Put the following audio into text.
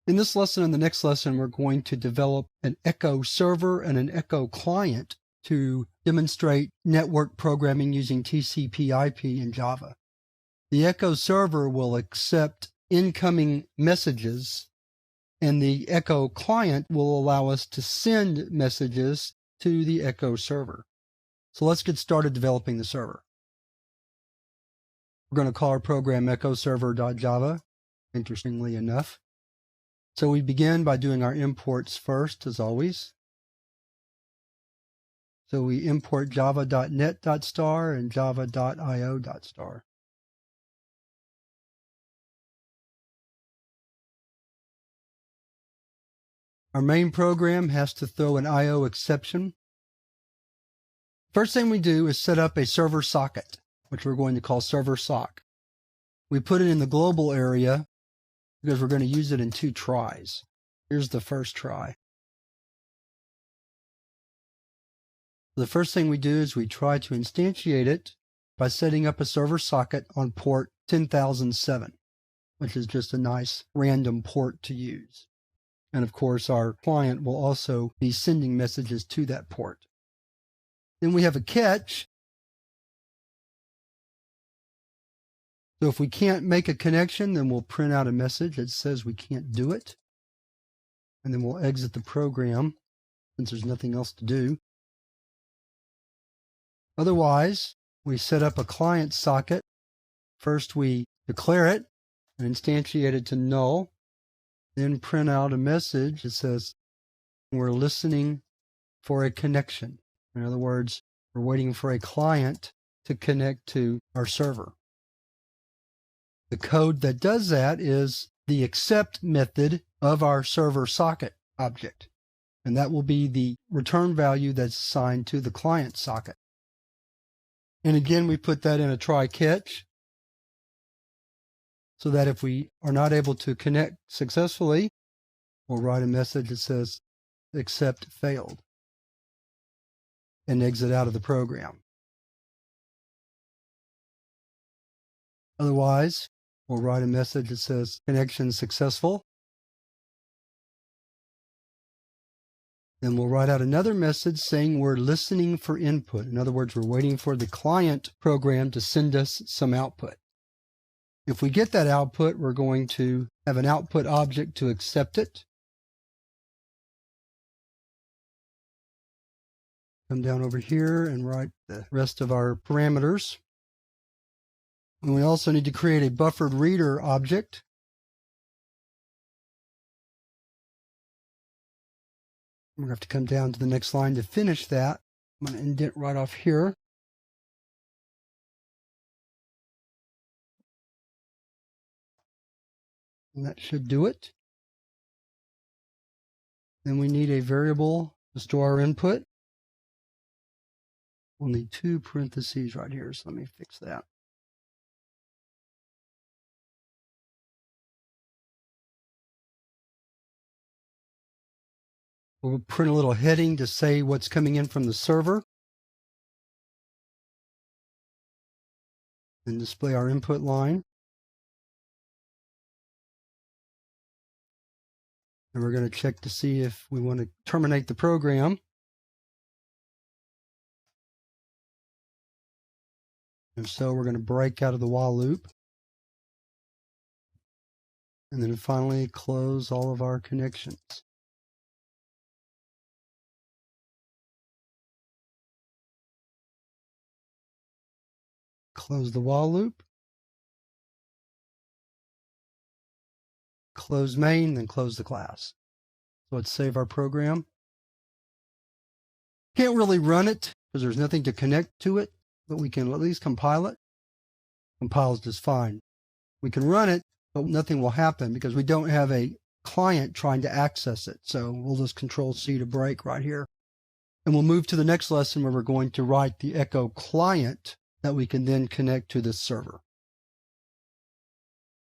In this lesson and the next lesson, we're going to develop an Echo server and an Echo client to demonstrate network programming using TCP/IP in Java. The Echo server will accept incoming messages, and the Echo client will allow us to send messages to the Echo server. So let's get started developing the server. We're going to call our program echoserver.java, interestingly enough. So we begin by doing our imports first, as always. So we import java.net.star and java.io.star. Our main program has to throw an I/O exception. First thing we do is set up a server socket, which we're going to call server sock. We put it in the global area because we're going to use it in 2 tries. Here's the first try. The first thing we do is we try to instantiate it by setting up a server socket on port 10,007, which is just a nice random port to use. And of course, our client will also be sending messages to that port. Then we have a catch. So if we can't make a connection, then we'll print out a message that says we can't do it. And then we'll exit the program since there's nothing else to do. Otherwise, we set up a client socket. First, we declare it and instantiate it to null. Then print out a message that says we're listening for a connection. In other words, we're waiting for a client to connect to our server. The code that does that is the accept method of our server socket object. And that will be the return value that's assigned to the client socket. And again, we put that in a try catch so that if we are not able to connect successfully, we'll write a message that says accept failed and exit out of the program. Otherwise, we'll write a message that says connection successful. Then we'll write out another message saying we're listening for input. In other words, we're waiting for the client program to send us some output. If we get that output, we're going to have an output object to accept it. Come down over here and write the rest of our parameters. And we also need to create a buffered reader object. We're going to have to come down to the next line to finish that. I'm going to indent right off here. And that should do it. Then we need a variable to store our input. We'll need 2 parentheses right here, so let me fix that. We'll print a little heading to say what's coming in from the server. And display our input line. And we're going to check to see if we want to terminate the program. And so we're going to break out of the while loop. And then finally close all of our connections. Close the while loop. Close main, then close the class. So let's save our program. Can't really run it because there's nothing to connect to it, but we can at least compile it. Compiles just fine. We can run it, but nothing will happen because we don't have a client trying to access it. So we'll just Control-C to break right here. And we'll move to the next lesson where we're going to write the Echo client that we can then connect to this server.